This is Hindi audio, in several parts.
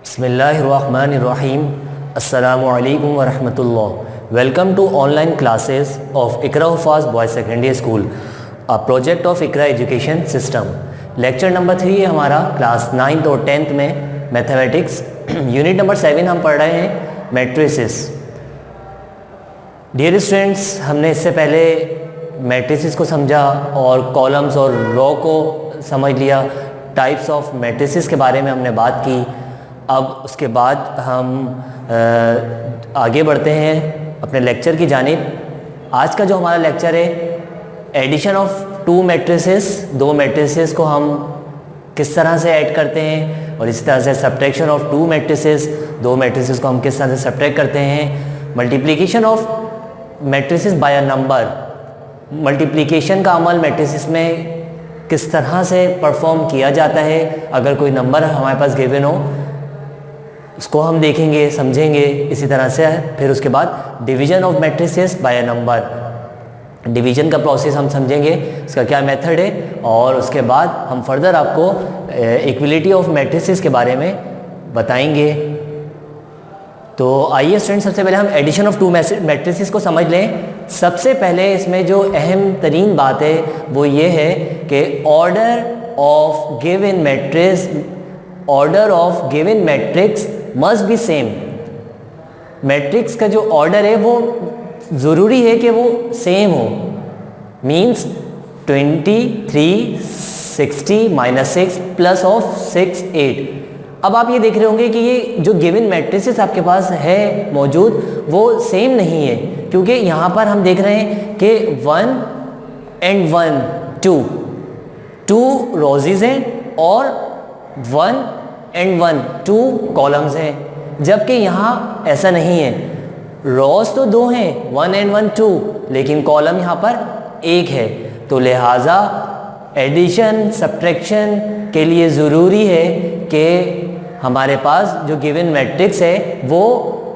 बिस्मिल्लाहिर्रहमानिर्रहीम। अस्सलामु अलैकुम वरहमतुल्लाह। Welcome to online classes of Iqra Huffaz boys secondary school, a project of Iqra education system. Lecture number 3 है हमारा क्लास 9th और 10th में मैथमेटिक्स। यूनिट नंबर 7 हम पढ़ रहे हैं मैट्रिसेस। डियर स्टूडेंट्स, हमने इससे पहले मैट्रिसेस को समझा और कॉलम्स और रो को समझ लिया। टाइप्स ऑफ मैट्रिसेस के बारे में हमने बात की। अब उसके बाद हम आगे बढ़ते हैं अपने लेक्चर की जानिब। आज का जो हमारा लेक्चर है एडिशन ऑफ टू मैट्रिसेस, दो मैट्रिसेस को हम किस तरह से ऐड करते हैं, और इसी तरह से सब्ट्रैक्शन ऑफ टू मैट्रिसेस, दो मैट्रिसेस को हम किस तरह से सब्ट्रैक्ट करते हैं। Multiplication of matrices by a number, multiplication का अमल मैट्रिसेस में किस तरह से परफॉर्म किया जाता है। अगर कोई नंबर हमारे पास गिवन हो उसको हम देखेंगे, समझेंगे। इसी तरह से फिर उसके बाद division of matrices by a number, division का प्रोसेस हम समझेंगे, इसका क्या मेथड है, और उसके बाद हम फर्दर आपको इक्वलिटी ऑफ मैट्रिसेस के बारे में बताएंगे। तो आइए स्टूडेंट, सबसे पहले हम एडिशन ऑफ टू मैट्रिसेस को समझ लें। सबसे पहले इसमें जो अहम तरीन बात है वो ये है कि order of given matrix, order of given matrix must be same. Matrix का जो ऑर्डर है वो ज़रूरी है कि वो सेम हो। Means 23, 60 - 6 plus of 6, 8। अब आप ये देख रहे होंगे कि ये जो गिवन मैट्रिसेस आपके पास है मौजूद वो सेम नहीं है, क्योंकि यहाँ पर हम देख रहे हैं कि 1 and 1 2 रोजेज हैं और 1 and 1 2 कॉलम्स हैं, जबकि यहाँ ऐसा नहीं है। रोज तो 2 हैं, 1 and 1 2, लेकिन कॉलम यहाँ पर 1 है। तो लिहाजा एडिशन सब्ट्रैक्शन के लिए ज़रूरी है कि हमारे पास जो गिवन मैट्रिक्स है वो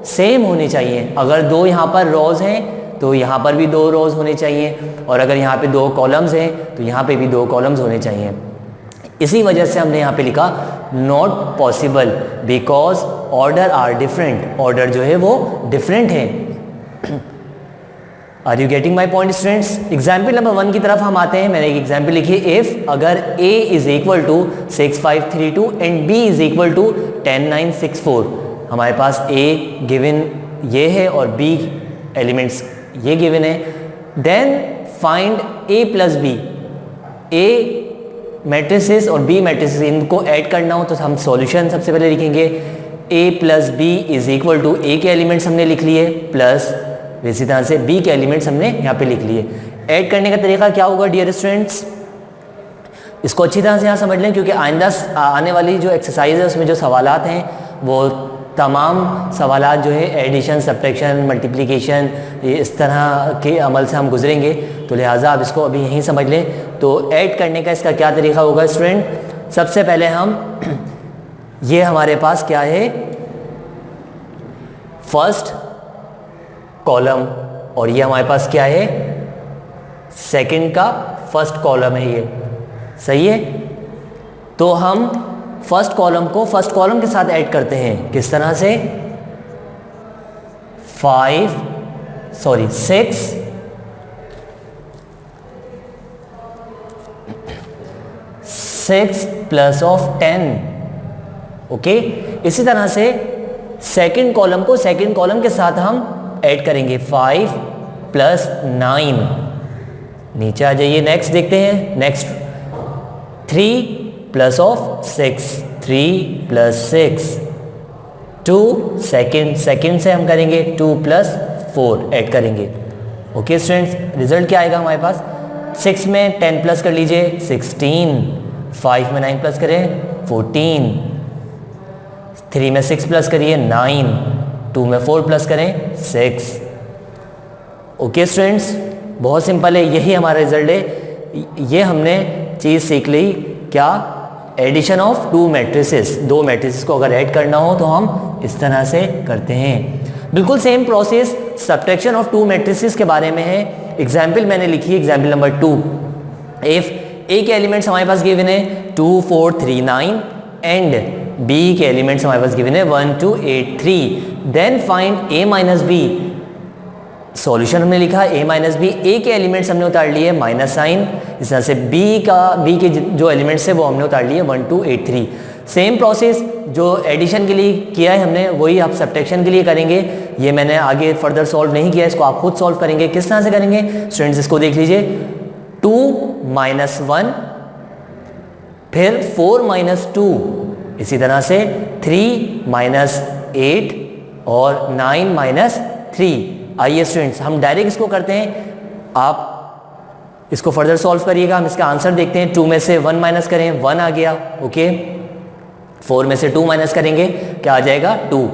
सेम होनी चाहिए। अगर 2 यहाँ पर रोज़ हैं तो यहाँ पर भी 2 रोज़ होने चाहिए, और अगर यहाँ पे 2 कॉलम्स हैं तो यहाँ पे भी 2 कॉलम्स होने चाहिए। इसी वजह से हमने यहाँ पे लिखा not possible because order are different, order जो है वो डिफरेंट है। Are you getting my point students? Example number 1 की तरफ हम आते हैं। मैंने एक एग्जाम्पल लिखी है, इफ़ अगर a is equal to 6, 5, 3, 2 and b is equal to 10, 9, 6, 4। हमारे पास a गिवन ये है और b एलिमेंट्स ये गिवन है। Then find a plus b, a matrices और b मैट्रिसेस इनको ऐड करना हो तो हम सॉल्यूशन सबसे पहले लिखेंगे a plus b is equal to a के एलिमेंट्स हमने लिख लिए प्लस इसी तरह से b के एलिमेंट्स हमने यहाँ पे लिख लिए। ऐड करने का तरीका क्या होगा डियर स्टूडेंट्स? इसको अच्छी तरह से यहाँ समझ लें, क्योंकि आइंदा आने वाली जो एक्सरसाइज है उसमें जो सवालात हैं वो तमाम सवालात जो है एडिशन, सब्ट्रैक्शन, मल्टीप्लिकेशन, इस तरह के अमल से हम गुजरेंगे। तो लिहाजा आप इसको अभी यहीं समझ लें। तो ऐड करने का इसका क्या तरीका होगा स्टूडेंट? सबसे पहले हम ये हमारे पास क्या है, फर्स्ट कॉलम, और ये हमारे पास क्या है, सेकंड का फर्स्ट कॉलम है। ये सही है। तो हम फर्स्ट कॉलम को फर्स्ट कॉलम के साथ ऐड करते हैं। किस तरह से? 6 प्लस ऑफ 10। ओके, इसी तरह से सेकंड कॉलम को सेकंड कॉलम के साथ हम ऐड करेंगे 5 प्लस 9। नीचे आ जाइए, नेक्स्ट देखते हैं। Next 3 plus of 6, 3 plus 6, 2 second से हम करेंगे 2 प्लस 4 ऐड करेंगे। ओके स्टूडेंट्स, रिजल्ट क्या आएगा हमारे पास? 6 में 10 प्लस कर लीजिए 16, 5 में 9 प्लस करें 14, 3 में 6 प्लस करिए 9, 2 में 4 प्लस करें 6। ओके स्टूडेंट्स, बहुत सिंपल है, यही हमारा रिजल्ट है। ये हमने चीज़ सीख ली, क्या? एडिशन ऑफ टू मैट्रिसेस, दो मैट्रिसेस को अगर ऐड करना हो तो हम इस तरह से करते हैं। बिल्कुल same process subtraction of two matrices के बारे में है। एग्जाम्पल मैंने लिखी है, एग्जाम्पल नंबर 2। इफ़ ए के एलिमेंट्स हमारे पास गिवन है 2, 4, 3, 9 एंड बी के एलिमेंट्स हमारे पास गिवन है 1 2 8 3, देन फाइंड ए माइनस बी। सॉल्यूशन हमने लिखा ए माइनस बी, ए के एलिमेंट्स हमने उतार लिए माइनस साइन, इस तरह से बी के जो एलिमेंट्स है वो हमने उतार लिए 1 2 8 3। सेम प्रोसेस जो एडिशन के लिए किया है हमने वही आप सब्ट्रैक्शन के लिए करेंगे। ये मैंने आगे फर्दर सॉल्व नहीं किया, इसको आप खुद सॉल्व करेंगे। किस तरह से करेंगे स्टूडेंट्स, इसको देख लीजिए। 2 माइनस 1, फिर 4 माइनस 2, इसी तरह से 3 माइनस 8 और 9 माइनस 3। आइए स्टूडेंट्स हम डायरेक्ट इसको करते हैं, आप इसको फर्दर सॉल्व करिएगा। हम इसका आंसर देखते हैं। 2 में से 1 माइनस करें, 1 आ गया, ओके। 4 में से 2 माइनस करेंगे, क्या आ जाएगा 2।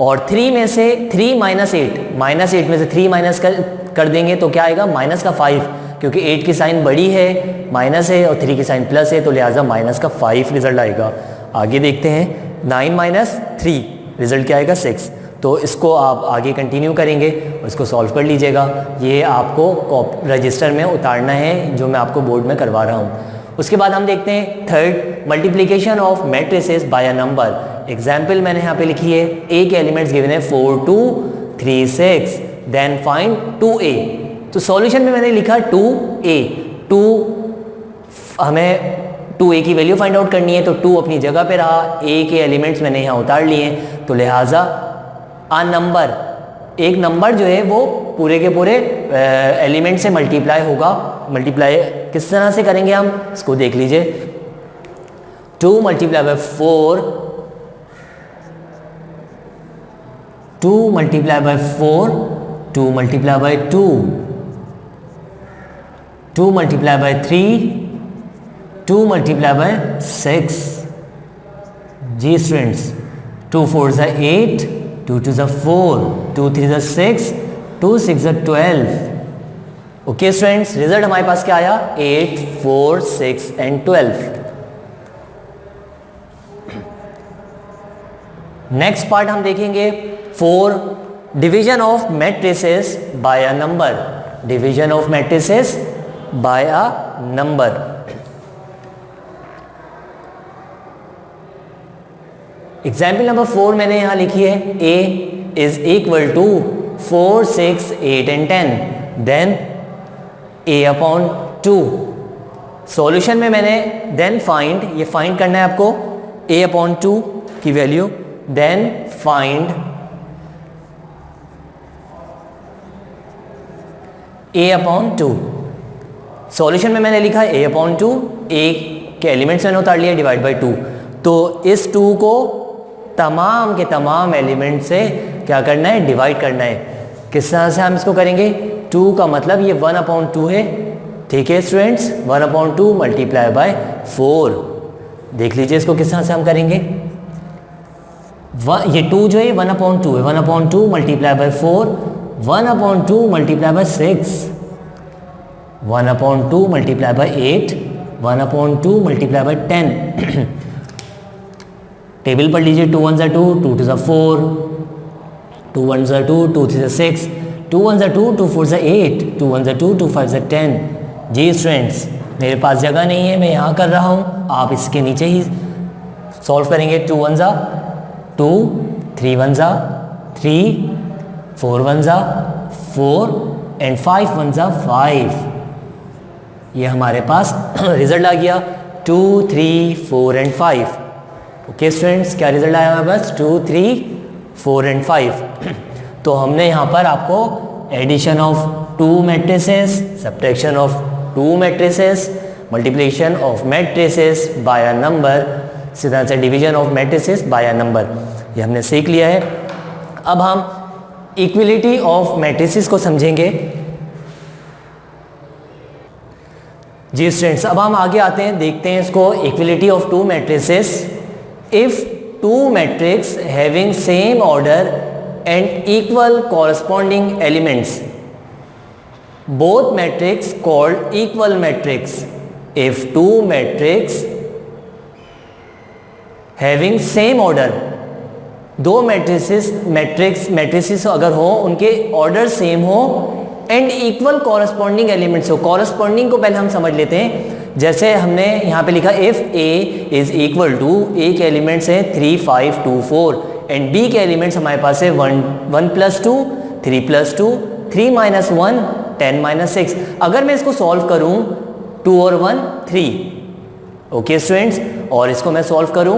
और 3 में से 3 माइनस 8, माइनस 8 में से 3 माइनस कर देंगे तो क्या आएगा माइनस का 5, क्योंकि 8 की साइन बड़ी है, माइनस है, और 3 की साइन प्लस है, तो लिहाजा माइनस का 5 रिजल्ट आएगा। आगे देखते हैं 9 माइनस 3, रिजल्ट क्या आएगा 6। तो इसको आप आगे कंटिन्यू करेंगे और इसको सॉल्व कर लीजिएगा। ये आपको रजिस्टर में उतारना है जो मैं आपको बोर्ड में करवा रहा हूँ। उसके बाद हम देखते हैं third, multiplication of matrices by a number. Example मैंने यहाँ पे लिखी है, ए के एलिमेंट्स गिवन है 4 2 3 6, देन फाइंड 2a। तो सॉल्यूशन में मैंने लिखा 2a, हमें 2a की वैल्यू फाइंड आउट करनी है, तो 2 अपनी जगह पे रहा, a के एलिमेंट्स मैंने यहाँ उतार लिए हैं, तो लिहाजा आ नंबर, एक नंबर जो है वो पूरे के पूरे एलिमेंट से मल्टीप्लाई होगा। मल्टीप्लाई किस तरह से करेंगे हम, इसको देख लीजिए। 2 multiply by 4, 2 multiply by 4, 2 multiply by 2, 2 multiply by 3, 2 multiply by 6। जी स्टूडेंट्स, 2 4 ज़ा 8, 2 2 ज़ा 4, 2 3 ज़ा 6, 2 6 ज़ा 12। ओके स्टूडेंट्स, रिजल्ट हमारे पास क्या आया 8 4 6 एंड 12। नेक्स्ट पार्ट हम देखेंगे 4, division of matrices by a number. Division of matrices by a number. Example number 4 मैंने यहां लिखी है, a is equal to 4 6 8 and 10, then a upon 2। Solution में मैंने देन फाइंड, ये फाइंड करना है आपको a अपॉन 2 की value, then find a upon 2। Solution में मैंने लिखा है a अपॉन 2, a के एलिमेंट्स मैंने उतार लिया डिवाइड बाई 2। तो इस 2 को तमाम के तमाम एलिमेंट से क्या करना है, डिवाइड करना है। किस तरह से हम इसको करेंगे, 2 का मतलब ये 1 अपॉन 2 है, ठीक है स्टूडेंट्स। 1 upon 2 multiply by 4। देख लीजिए इसको किस तरह से हम करेंगे। ये 2 जो है 1 अपॉन 2 है, 1 upon 2 multiply by 4, 1 upon 2 multiply by 6, 1 upon 2 multiply bye 8, 1 upon 2 multiply bye 10। Table पढ़ लीजिए, 2 1 ज़ा 2, 2 2 ज़ा 4, 2 1 ज़ा 2, 2 3 ज़ा 6, 2 1 ज़ा 2, 2 4 ज़ा 8, 2 1 ज़ा 2, 2 5 ज़ा 10। जी स्टूडेंट्स, मेरे पास जगह नहीं है, मैं यहाँ कर रहा हूँ, आप इसके नीचे ही सॉल्व करेंगे। 2 1 ज़ा 2, 3 1 ज़ा 3, 4 1 ज़ा 4 एंड 5 1 ज़ा 5। ये हमारे पास रिजल्ट आ गया 2 3 4 एंड 5। ओके स्टूडेंट्स, क्या रिजल्ट आया हमारे पास 2 3 4 एंड 5। तो हमने यहाँ पर आपको addition of 2 matrices, subtraction of 2 matrices, multiplication of matrices by a number, इसी तरह से division of matrices by a number, ये हमने सीख लिया है। अब हम इक्विलिटी ऑफ मैट्रिसेस को समझेंगे। जी स्टूडेंट्स, अब हम आगे आते हैं, देखते हैं इसको। Equality of 2 matrices, if 2 matrix having same order and equal corresponding elements, both matrix called equal matrix. If 2 matrix having same order, 2 matrices अगर हो, उनके ऑर्डर सेम हो एंड इक्वल कॉरस्पॉन्डिंग एलिमेंट्स हो। कॉरस्पॉन्डिंग को पहले हम समझ लेते हैं जैसे हमने यहाँ पे लिखा if A is equal to, A के एलिमेंट्स हैं 3, 5, 2, 4 एंड बी के एलिमेंट्स हमारे पास है 1 + 2, 3 + 2, 3 - 1, 10 - 6। अगर मैं इसको सॉल्व करूँ 2 और 1 3, ओके स्टूडेंट्स, और इसको मैं सॉल्व करूँ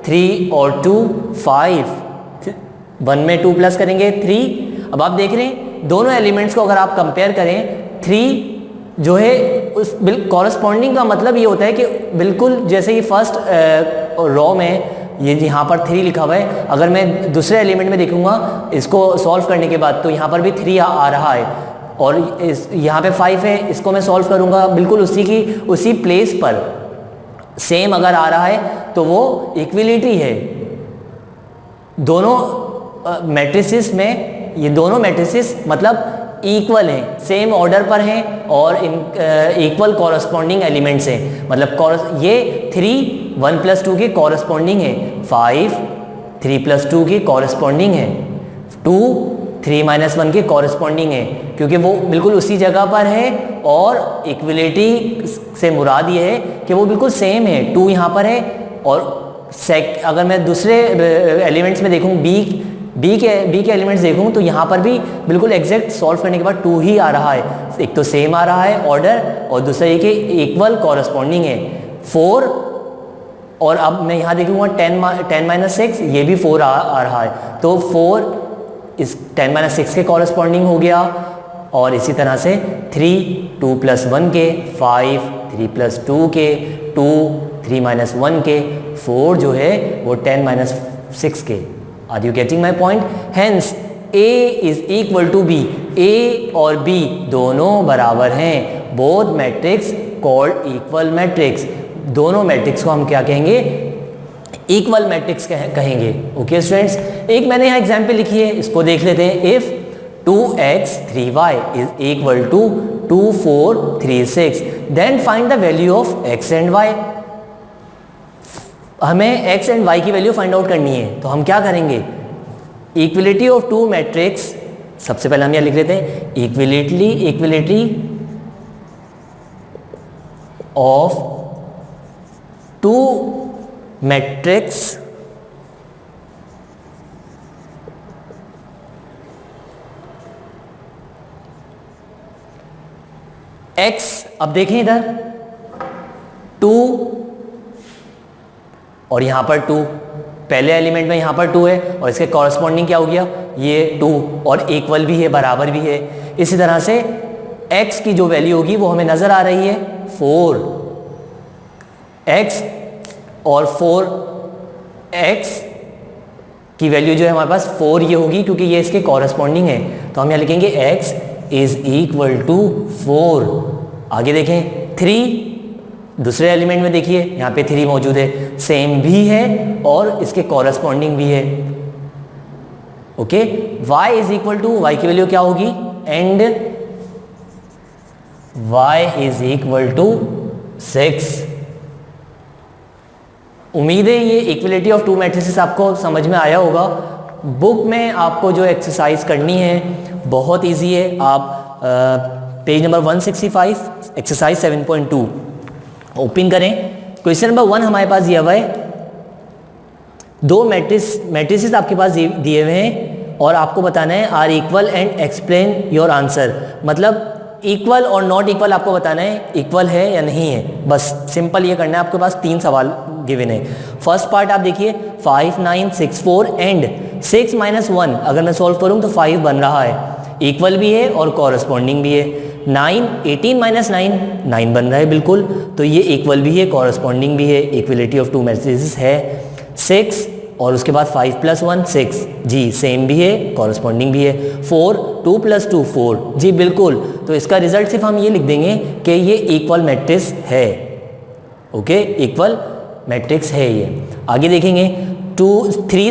3 और 2 5, 1 में 2 प्लस करेंगे 3। अब आप देख रहे हैं दोनों एलिमेंट्स को अगर आप कंपेयर करें 3 जो है उस कॉरस्पॉन्डिंग का मतलब ये होता है कि बिल्कुल जैसे कि फर्स्ट रो में ये यहाँ पर 3 लिखा हुआ है, अगर मैं दूसरे एलिमेंट में देखूंगा इसको सॉल्व करने के बाद तो यहाँ पर भी 3 आ रहा है, और यहाँ पे 5 है, इसको मैं सॉल्व करूँगा बिल्कुल उसी प्लेस पर सेम अगर आ रहा है तो वो इक्विलिटी है। दोनों मैट्रिसेस में ये दोनों मैट्रिसेस मतलब इक्वल हैं, सेम ऑर्डर पर हैं और इन इक्वल कॉरस्पॉन्डिंग एलिमेंट्स हैं। मतलब ये 3 1 + 2 के कॉरस्पॉन्डिंग है, 5 3 + 2 के कॉरस्पॉन्डिंग है, 2 3 - 1 के कॉरस्पॉन्डिंग है, क्योंकि वो बिल्कुल उसी जगह पर है और इक्विलिटी से मुराद ये है कि वो बिल्कुल सेम है। 2 यहाँ पर है और अगर मैं दूसरे एलिमेंट्स में देखूँ बी के एलिमेंट्स देखूँ तो यहाँ पर भी बिल्कुल एग्जैक्ट सॉल्व करने के बाद 2 ही आ रहा है। एक तो सेम आ रहा है ऑर्डर और दूसरा ये कि इक्वल कॉरस्पॉन्डिंग है 4, और अब मैं यहाँ देखूँगा 10 - 6 ये भी 4 आ रहा है, तो 4 इस 10 - 6 के कॉरस्पॉन्डिंग हो गया। और इसी तरह से 3 2 + 1 के, 5 3 + 2 के, 2 3 - 1 के, 4 जो है वो 10 - 6 के। Are you getting my point? Hence A is equal to B, A और B दोनों बराबर हैं। Both matrix called equal matrix, दोनों मैट्रिक्स को हम क्या कहेंगे? इक्वल मैट्रिक्स कहेंगे। ओके स्टूडेंट्स, एक मैंने यहाँ एग्जाम्पल लिखी है, इसको देख लेते हैं। If 2x 3y is equal to 2 4 3 6 then find the value of x and y। हमें x एंड y की वैल्यू फाइंड आउट करनी है, तो हम क्या करेंगे? इक्विलिटी ऑफ टू मैट्रिक्स, सबसे पहले हम यह लिख लेते हैं equality of two matrix x। अब देखें इधर 2 और यहाँ पर 2, पहले एलिमेंट में यहाँ पर 2 है और इसके कॉरस्पॉन्डिंग क्या हो गया? ये 2, और इक्वल भी है, बराबर भी है। इसी तरह से x की जो वैल्यू होगी वो हमें नज़र आ रही है 4, x और 4x की वैल्यू जो है हमारे पास 4 ये होगी, क्योंकि ये इसके कॉरस्पॉन्डिंग है। तो हम यहाँ लिखेंगे x इज इक्वल टू 4। आगे देखें 3, दूसरे एलिमेंट में देखिए यहाँ पे 3 मौजूद है, सेम भी है और इसके कॉरस्पॉन्डिंग भी है। Okay, y is equal to, y की वैल्यू क्या होगी? And y is equal to 6। उम्मीद है ये इक्विलिटी ऑफ टू मैट्रिसेस आपको समझ में आया होगा। बुक में आपको जो एक्सरसाइज करनी है बहुत इजी है। आप पेज नंबर 165 एक्सरसाइज 7.2 ओपन करें। क्वेश्चन नंबर 1 हमारे पास दिया हुआ है, दो मैट्रिसेस आपके पास दिए हुए हैं और आपको बताना है are equal and explain your answer. मतलब इक्वल और नॉट इक्वल आपको बताना है, इक्वल है या नहीं है, बस सिंपल ये करना है। आपके पास 3 सवाल गिवन है। फर्स्ट पार्ट आप देखिए 5 9 6 4 एंड 6 - 1 अगर मैं सॉल्व करूँ तो 5 बन रहा है, इक्वल भी है और कॉरस्पॉन्डिंग भी है। 9 18 - 9 बन रहा है बिल्कुल, तो ये इक्वल भी है, कॉरस्पॉन्डिंग भी है, इक्विलिटी ऑफ टू मैट्रिसेस है। 6 और उसके बाद 5 + 1 6, जी सेम भी है, कॉरस्पॉन्डिंग भी है। 4 2 + 2 4, जी बिल्कुल। तो इसका रिजल्ट सिर्फ हम ये लिख देंगे कि ये इक्वल मैट्रिक्स है। ओके, इक्वल मैट्रिक्स है ये। आगे देखेंगे 3 3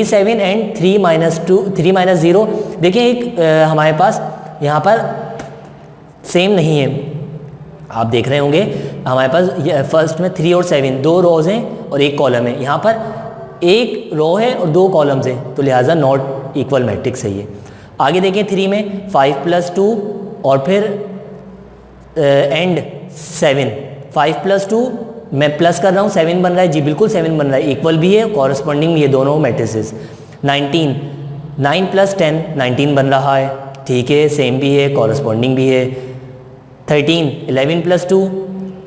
7 एंड 3 - 0। देखिए एक हमारे पास यहाँ पर सेम नहीं है, आप देख रहे होंगे हमारे पास फर्स्ट में 3 और 7 2 रोज हैं और 1 कॉलम है। यहाँ पर 1 रो है और 2 कॉलम्स हैं, तो लिहाजा नॉट इक्वल मैट्रिक्स है ये। आगे देखें 3 में 5 + 2 और फिर एंड 7, 5 + 2 मैं प्लस कर रहा हूँ, 7 बन रहा है जी, बिल्कुल 7 बन रहा है, इक्वल भी है, कॉरस्पॉन्डिंग ये दोनों मैट्रिसेस। 19, 9 + 10 19 बन रहा है, ठीक है, सेम भी है, कॉरस्पॉन्डिंग भी है। 13, 11 + 2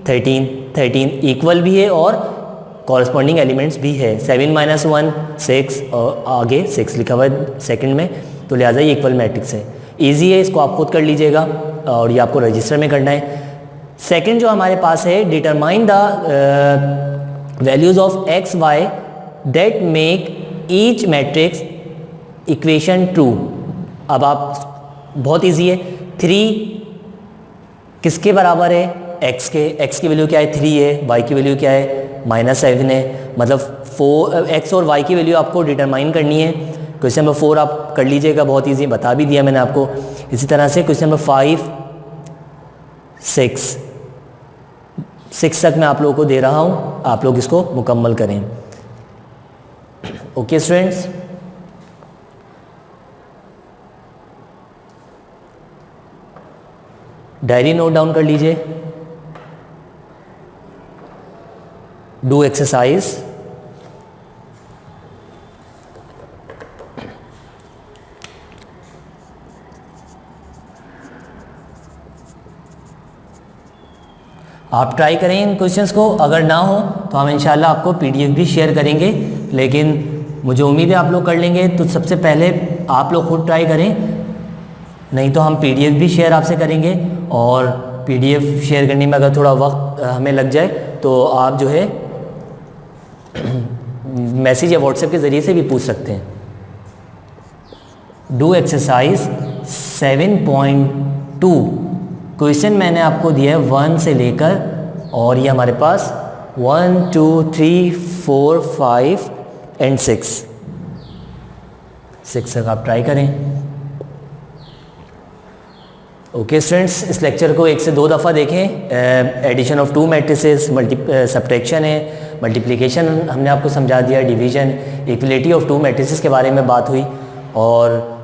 13, 13 इक्वल भी है और कॉरस्पॉन्डिंग एलिमेंट्स भी है। 7 - 1 6 और आगे 6 लिखा हुआ है सेकंड में, तो लिहाजा ये इक्वल मैट्रिक्स है। इजी है, इसको आप खुद कर लीजिएगा और ये आपको रजिस्टर में करना है। सेकंड जो हमारे पास है, determine the values of x y that make each matrix equation true. अब आप बहुत इजी है, 3 किसके बराबर है, x के, x की वैल्यू क्या है 3 है, y की वैल्यू क्या है -7 है, मतलब 4 x और y की वैल्यू आपको डिटरमाइन करनी है। क्वेश्चन नंबर 4 आप कर लीजिएगा, बहुत इजी, बता भी दिया मैंने आपको। इसी तरह से क्वेश्चन नंबर 5 6 तक मैं आप लोगों को दे रहा हूँ, आप लोग इसको मुकम्मल करें। Okay students, diary note down कर लीजिए। डू एक्सरसाइज आप ट्राई करें इन क्वेश्चंस को, अगर ना हो तो हम इंशाल्लाह आपको पीडीएफ भी शेयर करेंगे, लेकिन मुझे उम्मीद है आप लोग कर लेंगे। तो सबसे पहले आप लोग खुद ट्राई करें, नहीं तो हम पीडीएफ भी शेयर आपसे करेंगे, और पीडीएफ शेयर करने में अगर थोड़ा वक्त हमें लग जाए तो आप जो है मैसेज या व्हाट्सएप के ज़रिए से भी पूछ सकते हैं। डू एक्सरसाइज 7.2 क्वेश्चन मैंने आपको दिया है 1 से लेकर, और ये हमारे पास 1 2 3 4 5 एंड 6 तक आप ट्राई करें। ओके स्टूडेंट्स, इस लेक्चर को 1 से 2 दफ़ा देखें। एडिशन ऑफ 2 मैट्रिसेस, सब्ट्रैक्शन है, मल्टीप्लिकेशन हमने आपको समझा दिया, डिवीजन, इक्वलिटी ऑफ 2 मैट्रिसेस के बारे में बात हुई, और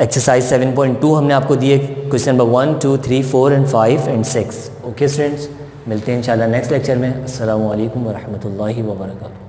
एक्सरसाइज 7.2 हमने आपको दिए, question number 1 2 3 4 and 5 and 6। Okay students, मिलते हैं इंशाल्लाह नेक्स्ट लेक्चर में। अस्सलामु अलैकुम व रहमतुल्लाहि व बरकातहू।